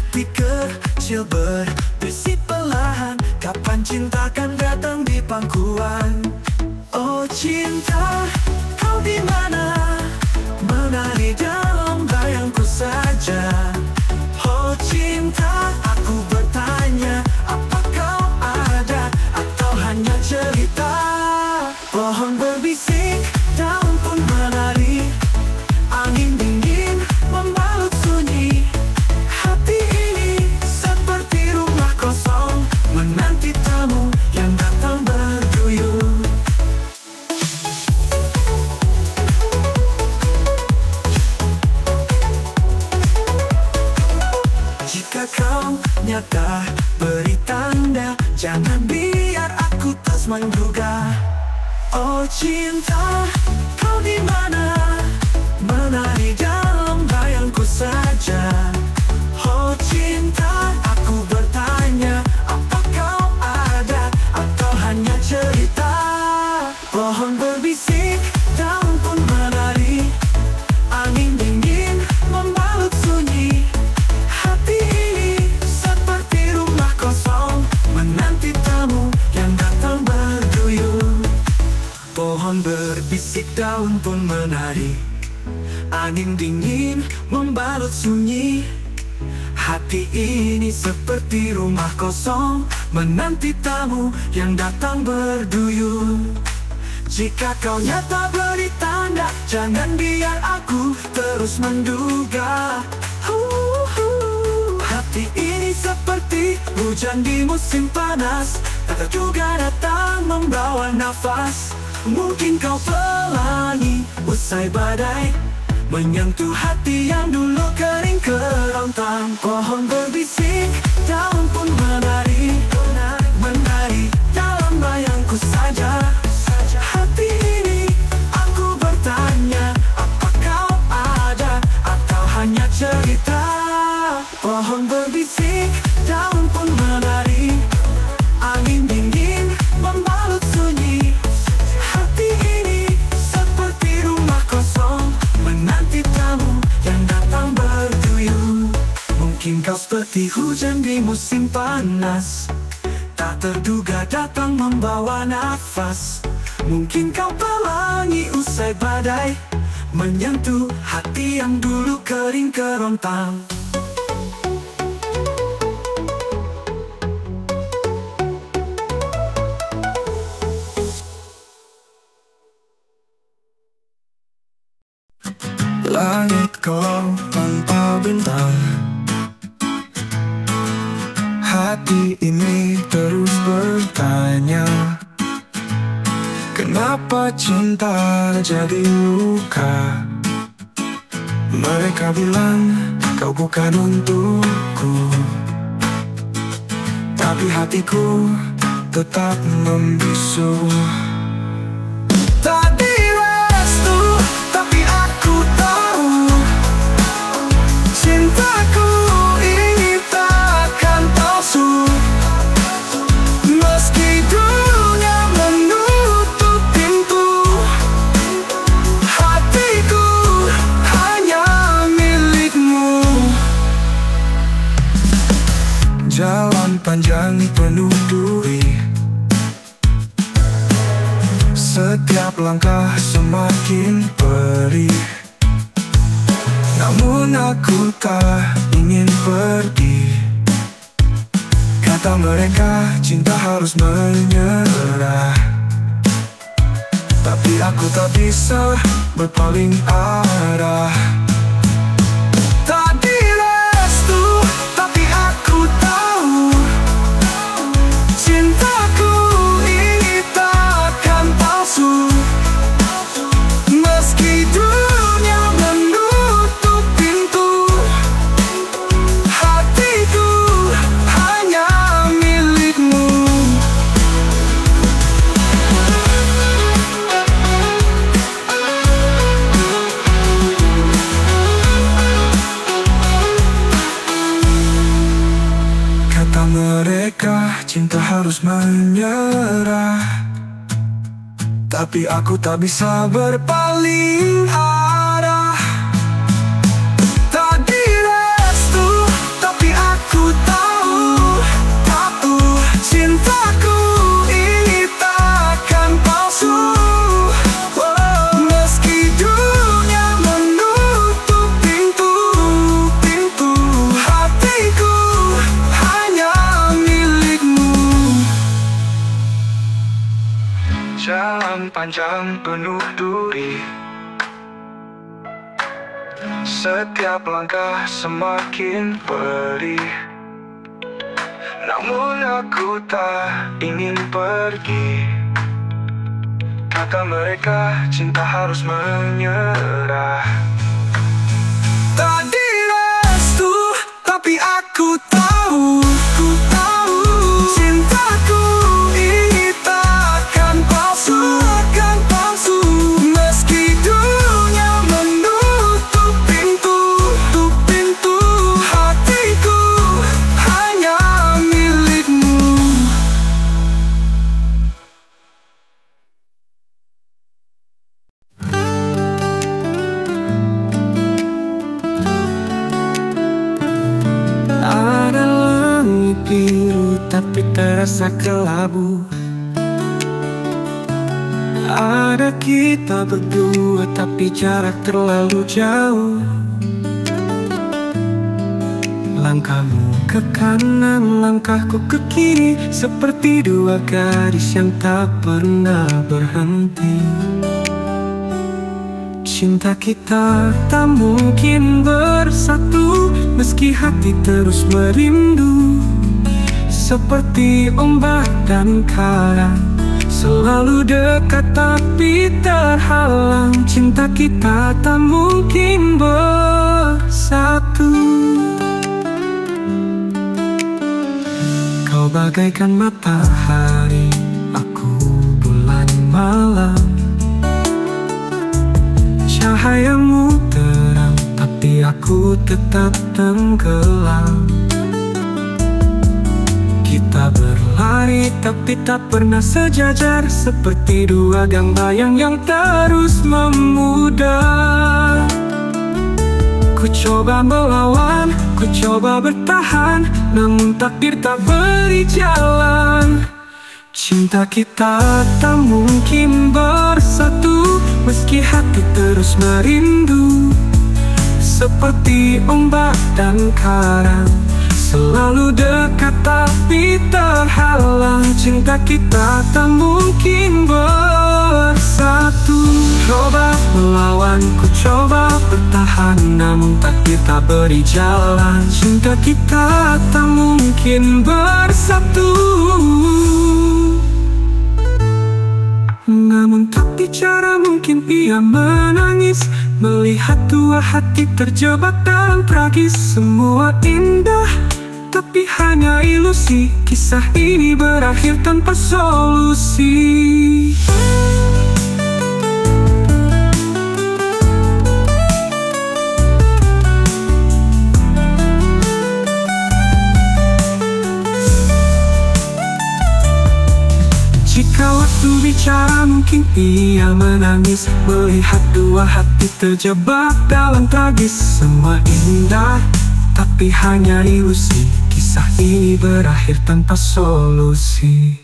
hati kecil berbisik perlahan, kapan cinta akan datang di pangkuan. Oh cinta, kau di mana? Menari dalam bayangku saja. Oh cinta, aku bertanya, apa kau ada atau hanya cerita? Pohon berbisik, daun pun menari, angin dingin membalut sunyi. Hati ini seperti rumah kosong, menanti tamu yang datang berduyun. Jika kau nyata, beri tanda, jangan biar aku terus menduga. Oh cinta, kau di mana? Menari dalam bayangku saja. Oh cinta, aku bertanya, apa kau ada atau hanya cerita? Pohon berbisik, daun pun menari, angin dingin membalut sunyi. Hati ini seperti rumah kosong, menanti tamu yang datang berduyun. Pohon berbisik, daun pun menari, angin dingin membalut sunyi. Hati ini seperti rumah kosong, menanti tamu yang datang berduyun. Jika kau nyata, beri tanda, jangan biar aku terus menduga. Hati ini seperti hujan di musim panas, tak terduga datang membawa nafas. Mungkin kau pelangi usai badai, menyentuh hati yang dulu kering kerontang. Pohon berbisik, daun pun menari, menari dalam bayangku saja. Hati ini aku bertanya, apa kau ada atau hanya cerita? Pohon berbisik, daun pun menari, angin dingin membalut sunyi. Hati ini seperti rumah kosong, menanti tamu yang datang berduyun. Mungkin kau seperti hujan di musim panas, tak terduga datang membawa nafas. Mungkin kau pelangi usai badai, menyentuh hati yang dulu kering kerontang. Langit kau tanpa bintang, hati ini terus bertanya, kenapa cinta jadi luka? Mereka bilang kau bukan untukku, tapi hatiku tetap membisu. Tak direstu, tapi aku tahu cintaku ini takkan palsu. Meski dunia menutup pintu, hatiku hanya milikmu. Jalan panjang penuh duri, setiap langkah semakin perih. Namun aku tak ingin pergi. Kata mereka cinta harus menyerah, tapi aku tak bisa berpaling arah. Tak direstu, tapi aku tahu cintaku ini takkan palsu. Meski dunia menutup pintu, hatiku hanya milikmu. Kata mereka cinta harus menyerah, tapi aku tak bisa berpaling arah. Tak direstu, tapi aku panjang penuh duri. Setiap langkah semakin perih, namun aku tak ingin pergi. Kata mereka cinta harus menyerah. Tak direstu, tapi aku tahu, cintaku ini takkan palsu, meski dunia menutup pintu, hatiku hanya milikmu. Ada langit biru tapi terasa kelabu. Ada kita berdua tapi jarak terlalu jauh. Langkahmu ke kanan, langkahku ke kiri, seperti dua gadis yang tak pernah berhenti. Cinta kita tak mungkin bersatu, meski hati terus merindu. Seperti ombak dan karang, selalu dekat tapi terhalang. Cinta kita tak mungkin bersatu. Kau bagaikan matahari, aku bulan malam. Cahayamu terang, tapi aku tetap tenggelam. Kita berlari tapi tak pernah sejajar, seperti dua bayang yang terus memudar. Ku coba melawan, ku coba bertahan, namun takdir tak beri jalan. Cinta kita tak mungkin bersatu, meski hati terus merindu. Seperti ombak dan karang, selalu dekat tapi terhalang. Cinta kita tak mungkin bersatu. Coba melawan, ku coba bertahan, namun takdir tak beri jalan. Cinta kita tak mungkin bersatu. Namun tak bicara mungkin ia menangis, melihat dua hati terjebak dalam tragis. Semua indah tapi hanya ilusi, kisah ini berakhir tanpa solusi. Jika waktu bicara mungkin ia menangis, melihat dua hati terjebak dalam tragis. Semua indah tapi hanya ilusi, kisah ini berakhir tanpa solusi.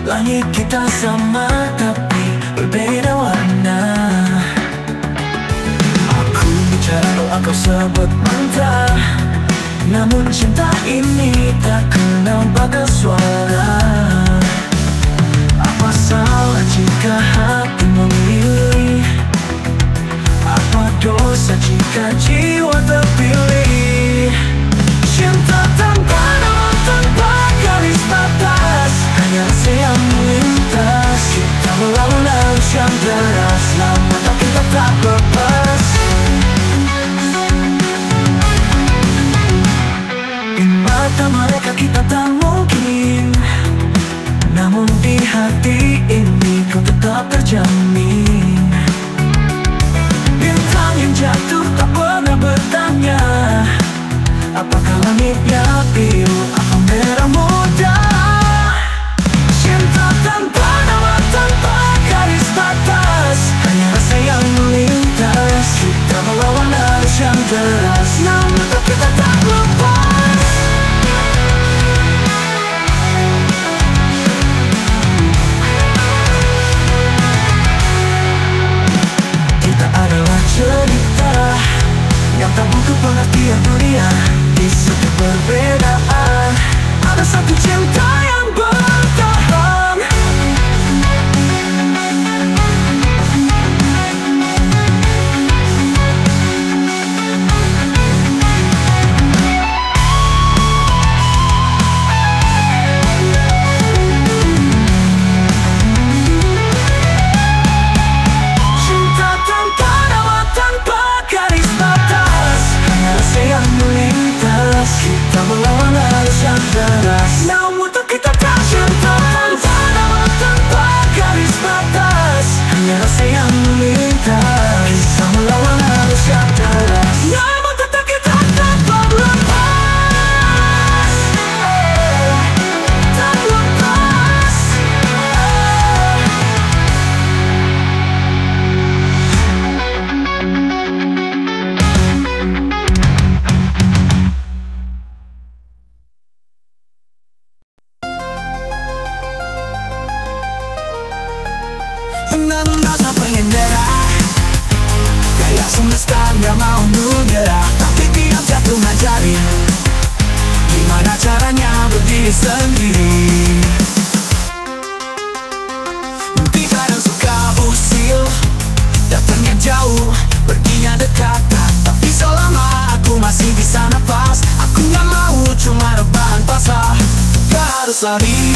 Langit kita sama tapi berbeda warna. Aku bicara doa, kau sebut mantra, namun cinta ini tak kenal batas suara. Apa salah jika hati memilih? Apa dosa jika jiwa terpilih? Cinta tanpa nama, tanpa garis batas, hanya rasa yang melintas. Kita melawan arus yang deras, namun tak kita tak lepas. Di mata mereka kita tak mungkin, namun di hati ini kau tetap terjamin. Bintang apakah langitnya biru atau merah muda. Cinta tanpa nama, tanpa garis batas, hanya rasa yang melintas. Kita melawan arus yang deras, namun tetap kita tak lepas. Kita adalah cerita yang tak butuh pengertian dunia. Di setiap perbedaan ada satu cinta yang bertahan. Cinta tanpa nama, tanpa garis batas, hanya rasa yang melintas. Kita melawan arus yang deras, namun tak kita tak. Cinta tanpa nama, tanpa garis batas, hanya rasa yang melintas. Kita melawan arus yang deras, namun tetap kita tak lepas. Tak lepas. Namun rasa pengen nyerah, kayak semesta gak mau bergerak. Tapi tiap jatuh ngajarin gimana caranya berdiri sendiri. Mimpi kadang suka usil, datangnya jauh, perginya dekat. Tapi selama aku masih bisa napas, aku gak mau cuma rebahan pasrah. Gak harus lari,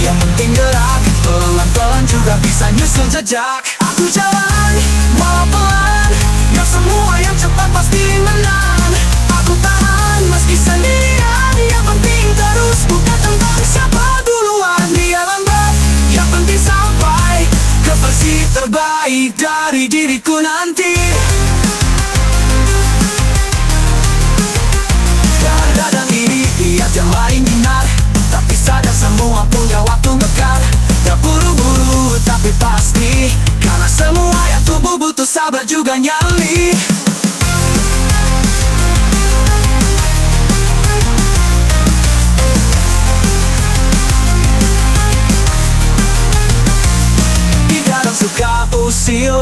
yang penting gerak. Pelan-pelan juga bisa nyusul jejak. Aku jalan, walau pelan, gak semua yang cepat pasti menang. Aku tahan meski sendirian, yang penting terus. Bukan tentang siapa duluan, dia lambat, yang penting sampai ke versi terbaik dari diriku nanti. Kadang iri, lihat yang lain minat, tapi sadar semua punya waktu mekar. Gak buru-buru tapi pasti, karena semua yang tubuh butuh sabar juga nyali. Kadang suka usil,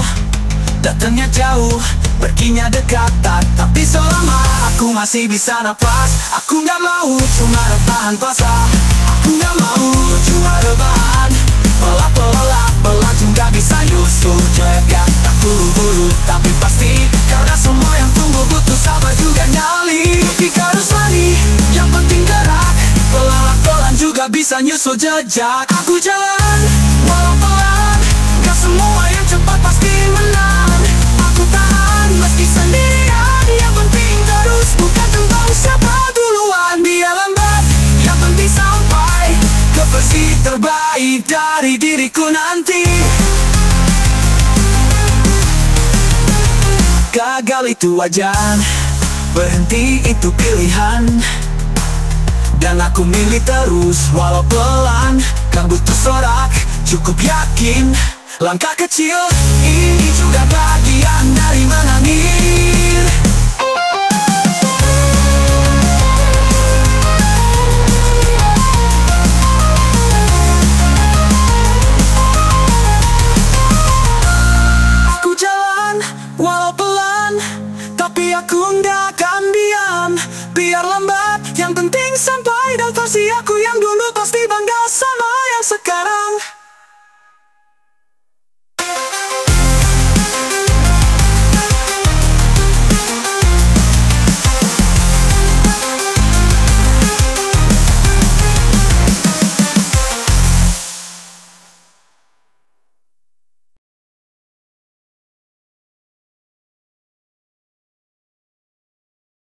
datangnya jauh, perginya dekat. Tapi selama aku masih bisa napas, aku gak mau cuma rebahan pasrah. Aku gak mau cuma rebahan, pelan juga bisa nyusul jejak. Tak buru-buru tapi pasti, karena semua yang tunggu butuh sabar juga nyali. Jika harus lari, yang penting gerak. Pelan juga bisa nyusul jejak. Aku jalan, walau pelan, gak semua yang cepat pasti menang. Aku tahan meski sendirian, yang penting terus. Bukan tentang siapa duluan, dia lambat, yang penting sampai ke versi terbaik dari diriku nanti. Gagal itu wajar, berhenti itu pilihan. Dan aku milih terus, walau pelan. Gak butuh sorak, cukup yakin. Langkah kecil ini juga bagian dari menangis.